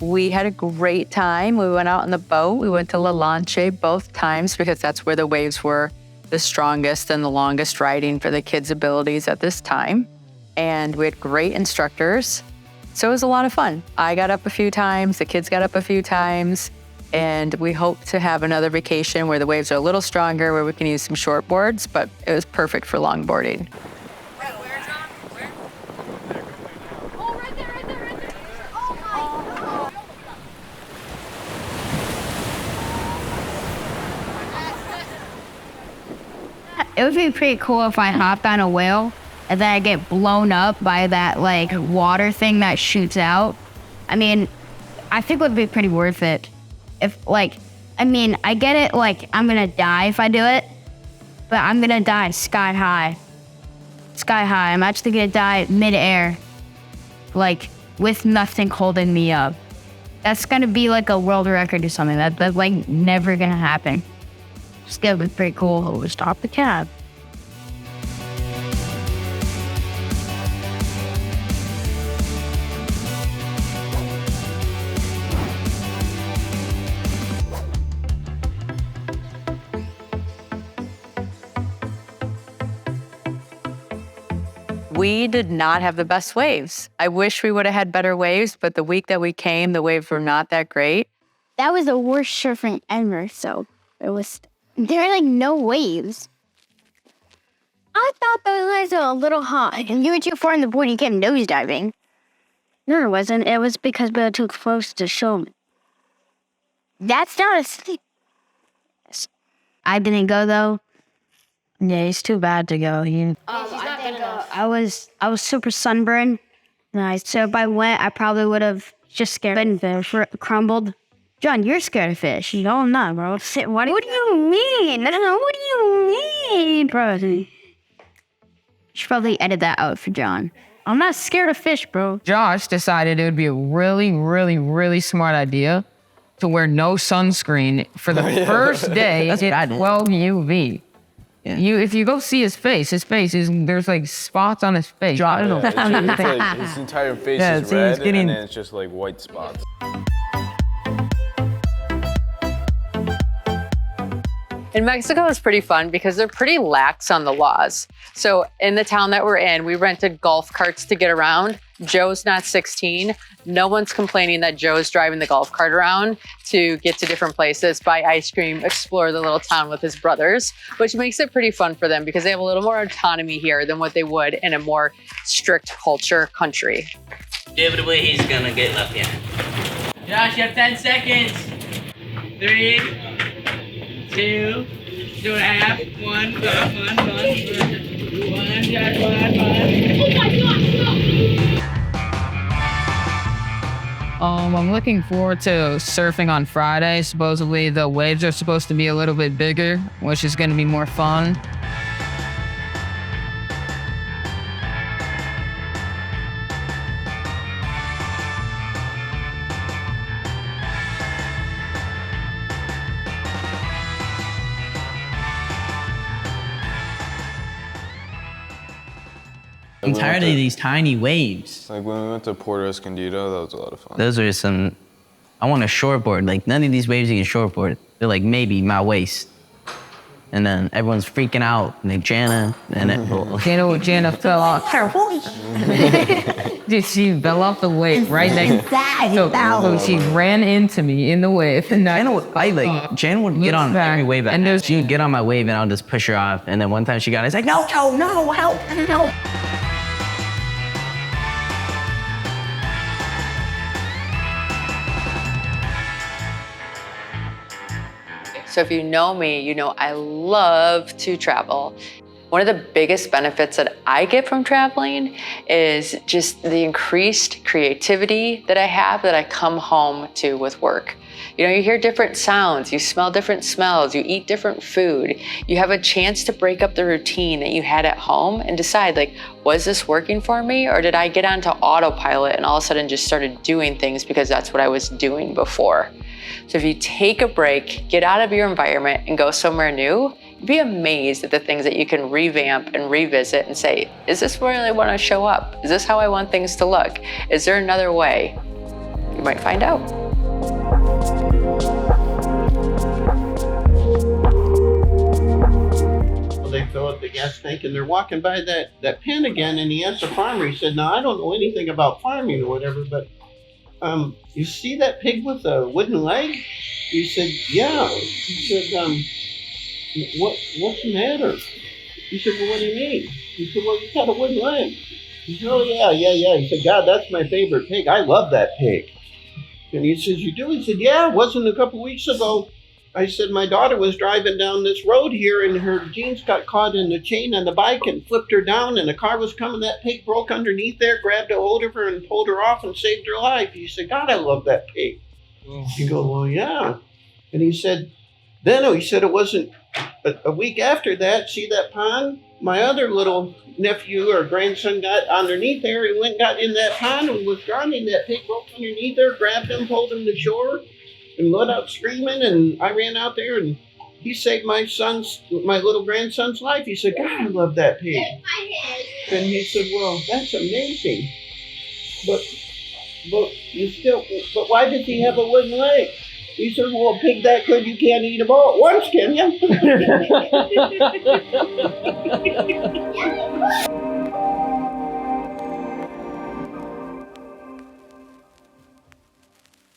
We had a great time. We went out on the boat. We went to La Lanche both times because that's where the waves were the strongest and the longest riding for the kids' abilities at this time. And we had great instructors. So it was a lot of fun. I got up a few times, the kids got up a few times, and we hope to have another vacation where the waves are a little stronger, where we can use some short boards, but it was perfect for longboarding. It would be pretty cool if I hopped on a whale and then I get blown up by that like water thing that shoots out. I mean, I think it would be pretty worth it. If like, I mean, I get it, like I'm gonna die if I do it, but I'm gonna die sky high. Sky high. I'm actually gonna die mid-air, like with nothing holding me up. That's gonna be like a world record or something. That's like never gonna happen. It's gonna be pretty cool. Oh, stop the cab. We did not have the best waves. I wish we would have had better waves, but the week that we came, the waves were not that great. That was the worst surfing ever, so there were like no waves. I thought those waves were a little hot. And you were too far in the board, you kept nosediving. No, it wasn't. It was because we were too close to show. That's not a sleep. I didn't go though. Yeah, it's too bad to go. I didn't go. I was super sunburned. Nice. So if I went, I probably would have just scared and crumbled. John, you're scared of fish. No, I'm not, bro. What do you mean? No, what do you mean? Bro, you should probably edit that out for John. I'm not scared of fish, bro. Josh decided it would be a really, really, really smart idea to wear no sunscreen for the first day at 12 UV. Yeah. If you go see his face is there's like spots on his face. It's like his entire face is red, and then it's just like white spots. In Mexico is pretty fun because they're pretty lax on the laws. So in the town that we're in, we rented golf carts to get around. Joe's not 16. No one's complaining that Joe's driving the golf cart around to get to different places, buy ice cream, explore the little town with his brothers, which makes it pretty fun for them because they have a little more autonomy here than what they would in a more strict culture country. Inevitably, he's gonna get left behind. Josh, you have 10 seconds. 3, 2, 2.5, 1, I'm looking forward to surfing on Friday. Supposedly the waves are supposed to be a little bit bigger, which is going to be more fun. I'm tired of these tiny waves. Like when we went to Puerto Escondido, that was a lot of fun. Those are some, I want a shortboard. Like none of these waves you can shortboard. They're like maybe my waist. And then everyone's freaking out. And then Jana, and then Jana fell off. Dude, she fell off the wave right next. So she ran into me in the wave. And Jana would get on every wave. And she would get on my wave and I'll just push her off. And then one time she got, I was like, no, help. So if you know me, you know I love to travel. One of the biggest benefits that I get from traveling is just the increased creativity that I have that I come home to with work. You know, you hear different sounds, you smell different smells, you eat different food. You have a chance to break up the routine that you had at home and decide, like, was this working for me, or did I get onto autopilot and all of a sudden just started doing things because that's what I was doing before? So if you take a break, get out of your environment and go somewhere new, you'd be amazed at the things that you can revamp and revisit and say, is this where I want to show up? Is this how I want things to look? Is there another way? You'd might find out. They fill up the gas tank and they're walking by that pen again, and he asked the farmer, he said, now I don't know anything about farming or whatever, but you see that pig with a wooden leg? He said, yeah. He said, what's the matter? He said, well, what do you mean? He said, well, you got a wooden leg. He said, oh yeah. He said, God, that's my favorite pig. I love that pig. And he says, you do? He said, yeah, it wasn't a couple weeks ago. I said, my daughter was driving down this road here and her jeans got caught in the chain on the bike and flipped her down, and the car was coming. That pig broke underneath there, grabbed a hold of her and pulled her off and saved her life. He said, God, I love that pig. He goes, well, yeah. And he said, it wasn't a week after that, see that pond? My other little nephew or grandson got underneath there and went and got in that pond and was drowning. That pig broke underneath there, grabbed him, pulled him to shore, and let out screaming, and I ran out there and he saved my little grandson's life. He said, God, I love that pig. And he said, well, that's amazing. But why does he have a wooden leg? He said, well, a pig that good, you can't eat them all at once, can you?